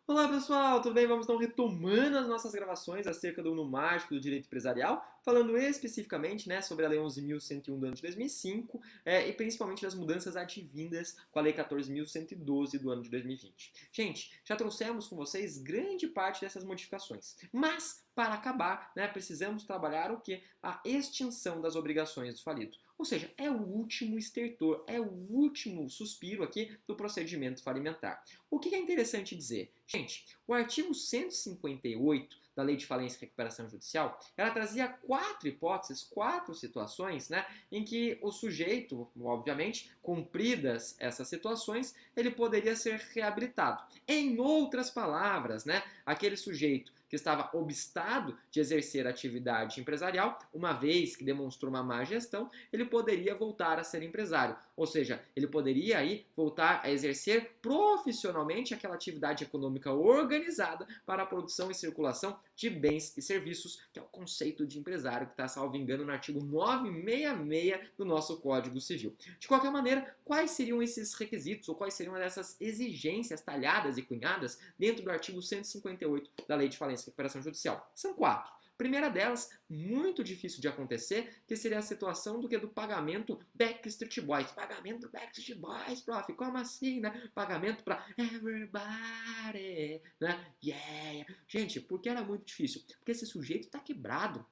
Olá pessoal, tudo bem? Vamos então retomando as nossas gravações acerca do Uno Mágico do Direito Empresarial, falando especificamente, sobre a Lei 11.101 do ano de 2005 e principalmente das mudanças advindas com a Lei 14.112 do ano de 2020. Gente, já trouxemos com vocês grande parte dessas modificações, mas para acabar, precisamos trabalhar o que? A extinção das obrigações do falido. Ou seja, é o último estertor, é o último suspiro aqui do procedimento falimentar. O que é interessante dizer? Gente, o artigo 158 da Lei de Falência e Recuperação Judicial, ela trazia quatro hipóteses, quatro situações, em que o sujeito, obviamente, cumpridas essas situações, ele poderia ser reabilitado. Em outras palavras, aquele sujeito que estava obstado de exercer atividade empresarial, uma vez que demonstrou uma má gestão, ele poderia voltar a ser empresário. Ou seja, ele poderia aí voltar a exercer profissionalmente aquela atividade econômica organizada para a produção e circulação de bens e serviços, que é o conceito de empresário que está, salvo engano, no artigo 966 do nosso Código Civil. De qualquer maneira, quais seriam esses requisitos ou quais seriam essas exigências talhadas e cunhadas dentro do artigo 158 da Lei de Falência e Recuperação Judicial? São quatro. Primeira delas, muito difícil de acontecer, que seria a situação do pagamento Backstreet Boys. Pagamento Backstreet Boys, prof. Como assim, Pagamento para everybody, Yeah. Gente, por que era muito difícil? Porque esse sujeito está quebrado.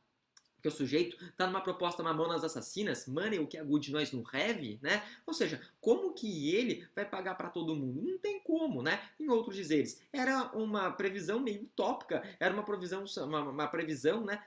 Porque o sujeito está numa proposta Mamonas Assassinas, money, o que é good, nós não have, Ou seja, como que ele vai pagar para todo mundo? Não tem como, Em outros dizeres, era uma previsão meio utópica, era uma previsão,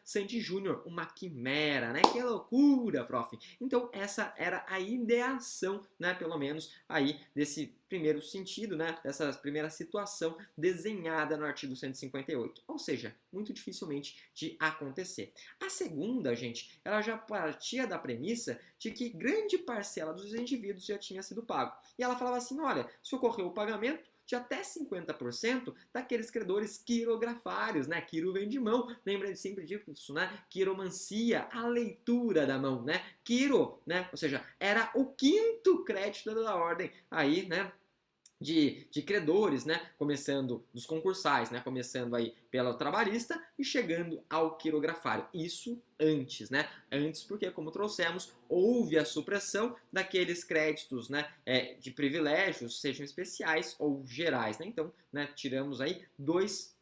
Sandy Júnior, uma quimera, Que loucura, prof. Então, essa era a ideação, pelo menos, aí, desse primeiro sentido, dessa primeira situação desenhada no artigo 158. Ou seja, muito dificilmente de acontecer. A segunda, gente, ela já partia da premissa de que grande parcela dos indivíduos já tinha sido pago. E ela falava assim, olha, se ocorreu o pagamento, de até 50% daqueles credores quirografários, Quiro vem de mão, lembra sempre disso, Quiromancia, a leitura da mão, Quiro, ou seja, era o quinto crédito da ordem, aí, de credores, começando dos concursais, começando aí pelo trabalhista e chegando ao quirografário. Isso antes, Antes porque, como trouxemos, houve a supressão daqueles créditos, de privilégios, sejam especiais ou gerais, Então, tiramos aí dois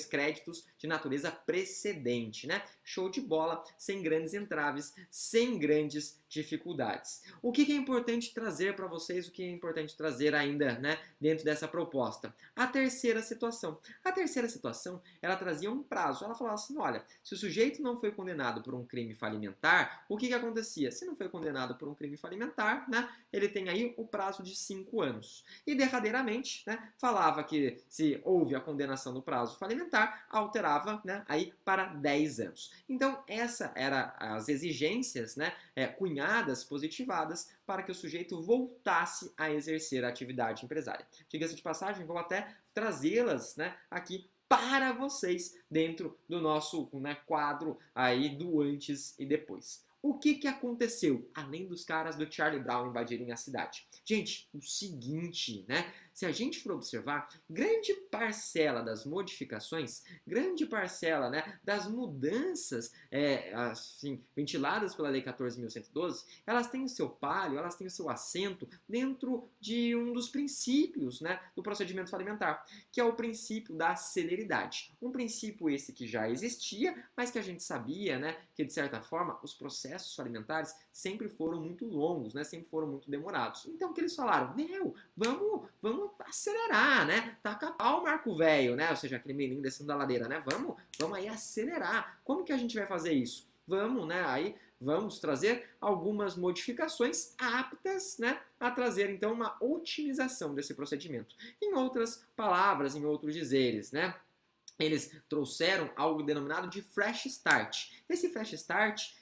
créditos de natureza precedente, Show de bola, sem grandes entraves, sem grandes dificuldades. O que é importante trazer para vocês, o que é importante trazer ainda, dentro dessa proposta? A terceira situação. A terceira situação, ela trazia um prazo. Ela falava assim, olha, se o sujeito não foi condenado por um crime falimentar, o que acontecia? Se não foi condenado por um crime falimentar, ele tem aí o prazo de 5 anos. E derradeiramente, falava que se houve a condenação no prazo falimentar, alterava, aí para 10 anos. Então, essa era as exigências, cunhadas, positivadas, para que o sujeito voltasse a exercer a atividade empresária. Diga-se de passagem, vou até trazê-las, aqui para vocês dentro do nosso quadro aí do antes e depois. O que aconteceu, além dos caras do Charlie Brown invadirem a cidade? Gente, o seguinte, Se a gente for observar, grande parcela das modificações, grande parcela, das mudanças assim, ventiladas pela Lei 14.112, elas têm o seu palio, elas têm o seu assento dentro de um dos princípios, do procedimento falimentar, que é o princípio da celeridade. Um princípio esse que já existia, mas que a gente sabia, que de certa forma os processos falimentares sempre foram muito longos, sempre foram muito demorados. Então o que eles falaram? Vamos acelerar, Taca pau, Marco Velho, Ou seja, aquele menino descendo da ladeira, Vamos aí acelerar. Como que a gente vai fazer isso? Vamos, aí vamos trazer algumas modificações aptas, a trazer então uma otimização desse procedimento. Em outras palavras, em outros dizeres, eles trouxeram algo denominado de fresh start. Esse fresh start,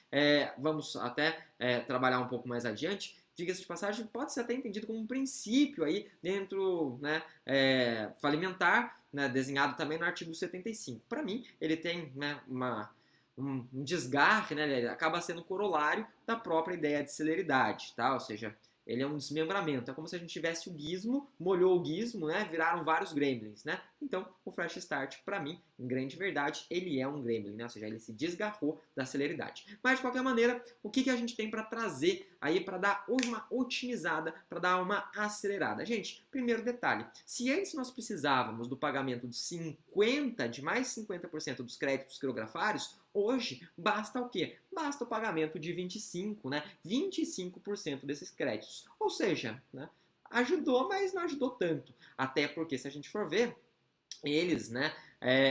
vamos até trabalhar um pouco mais adiante, diga-se de passagem, pode ser até entendido como um princípio aí dentro falimentar, desenhado também no artigo 75. Para mim, ele tem um desgarre, ele acaba sendo corolário da própria ideia de celeridade, tá? Ou seja, Ele é um desmembramento. É como se a gente tivesse o gizmo, molhou o gizmo, né? Viraram vários gremlins, né? Então, o Fresh Start, para mim, em grande verdade, ele é um gremlin, né? Ou seja, ele se desgarrou da celeridade. Mas, de qualquer maneira, o que a gente tem para trazer aí para dar uma otimizada, para dar uma acelerada? Gente, primeiro detalhe, se antes nós precisávamos do pagamento de mais 50% dos créditos quirografários, hoje basta o quê? Basta o pagamento de 25%, né? 25% desses créditos. Ou seja, né? Ajudou, mas não ajudou tanto. Até porque, se a gente for ver, eles, né,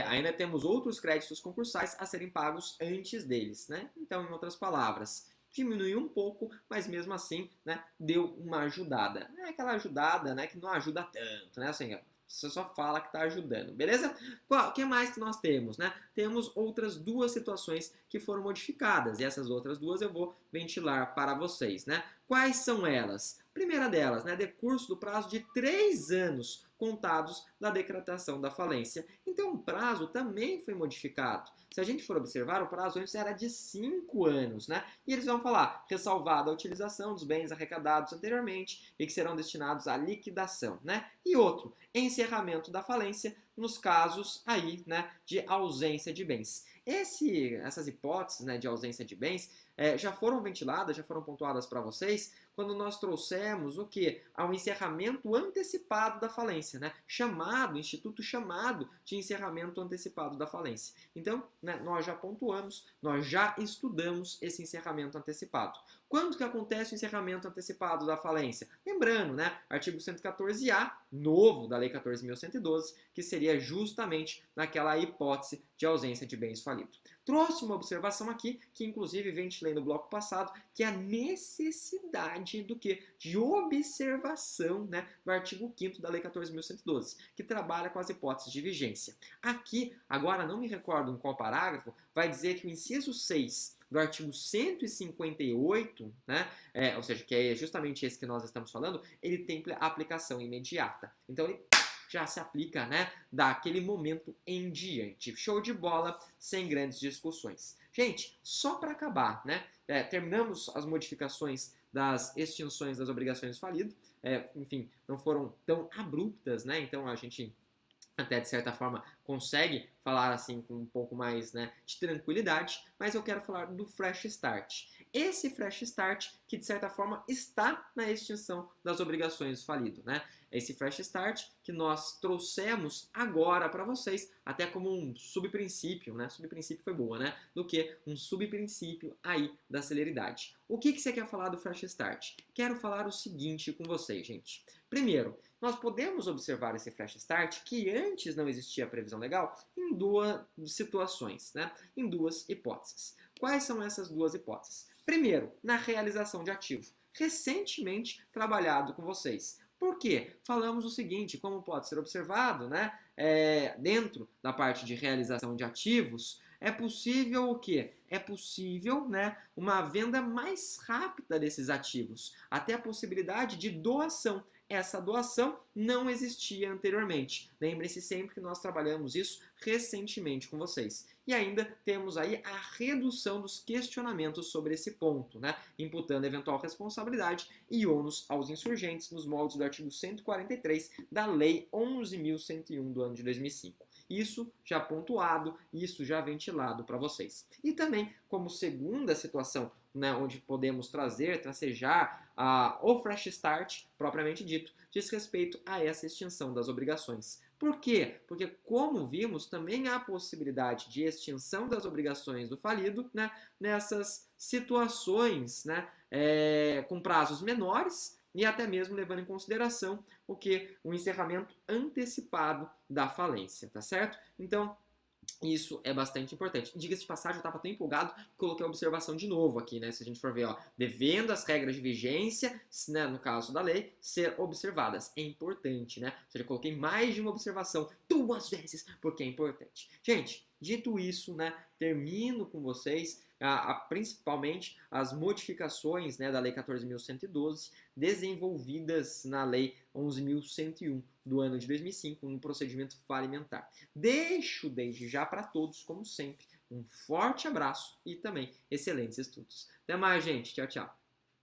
ainda temos outros créditos concursais a serem pagos antes deles, né? Então, em outras palavras, diminuiu um pouco, mas mesmo assim, né, deu uma ajudada. É aquela ajudada, né, que não ajuda tanto, né? Assim, você só fala que está ajudando, beleza? O que mais que nós temos, né? Temos outras duas situações que foram modificadas, e essas outras duas eu vou ventilar para vocês, né? Quais são elas? Primeira delas, né, decurso do prazo de 3 anos contados da decretação da falência. Então o prazo também foi modificado. Se a gente for observar, o prazo antes era de 5 anos, né? E eles vão falar, ressalvada a utilização dos bens arrecadados anteriormente e que serão destinados à liquidação, né? E outro, encerramento da falência nos casos aí, né, de ausência de bens. Essas hipóteses, né, de ausência de bens já foram ventiladas, já foram pontuadas para vocês quando nós trouxemos o que? Ao encerramento antecipado da falência, né? Instituto chamado de encerramento antecipado da falência. Então, né, nós já pontuamos, nós já estudamos esse encerramento antecipado. Quando que acontece o encerramento antecipado da falência? Lembrando, né, artigo 114-A, novo da Lei 14.112, que seria justamente naquela hipótese de ausência de bens falidos. Trouxe uma observação aqui, que inclusive ventilei no bloco passado, que é a necessidade do quê? De observação, né, do artigo 5º da Lei 14.112, que trabalha com as hipóteses de vigência. Aqui, agora não me recordo em qual parágrafo, vai dizer que o inciso 6 do artigo 158, né, ou seja, que é justamente esse que nós estamos falando, ele tem aplicação imediata. Então, ele já se aplica, né, daquele momento em diante. Show de bola, sem grandes discussões. Gente, só para acabar, né, terminamos as modificações das extinções das obrigações falidas, enfim, não foram tão abruptas, né, então a gente até de certa forma consegue falar assim com um pouco mais, né, de tranquilidade, mas eu quero falar do Fresh Start. Esse Fresh Start que de certa forma está na extinção das obrigações falido, né? Esse Fresh Start que nós trouxemos agora para vocês, até como um subprincípio, né? Subprincípio foi boa, né? Do que um subprincípio aí da celeridade. O que você quer falar do Fresh Start? Quero falar o seguinte com vocês, gente. Primeiro, nós podemos observar esse Fresh Start que antes não existia a previsão legal em duas situações, né? Em duas hipóteses. Quais são essas duas hipóteses? Primeiro, na realização de ativo. Recentemente trabalhado com vocês. Por quê? Falamos o seguinte, como pode ser observado, né? Dentro da parte de realização de ativos, é possível o quê? É possível, né, uma venda mais rápida desses ativos, até a possibilidade de doação. Essa doação não existia anteriormente. Lembre-se sempre que nós trabalhamos isso recentemente com vocês. E ainda temos aí a redução dos questionamentos sobre esse ponto, né? Imputando eventual responsabilidade e ônus aos insurgentes nos moldes do artigo 143 da Lei 11.101 do ano de 2005. Isso já pontuado, isso já ventilado para vocês. E também, como segunda situação, né, onde podemos tracejar o Fresh Start, propriamente dito, diz respeito a essa extinção das obrigações. Por quê? Porque, como vimos, também há possibilidade de extinção das obrigações do falido, né, nessas situações, né, com prazos menores e até mesmo levando em consideração o que? O encerramento antecipado da falência, tá certo? Então, isso é bastante importante. Diga-se de passagem, eu estava tão empolgado que coloquei a observação de novo aqui, né? Se a gente for ver, ó, devendo as regras de vigência, né, no caso da lei, ser observadas. É importante, né? Ou seja, eu coloquei mais de uma observação 2 vezes, porque é importante. Gente, dito isso, né, termino com vocês principalmente as modificações, né, da Lei 14.112 desenvolvidas na Lei 11.101 do ano de 2005 no procedimento falimentar. Deixo desde já para todos, como sempre, um forte abraço e também excelentes estudos. Até mais, gente. Tchau, tchau.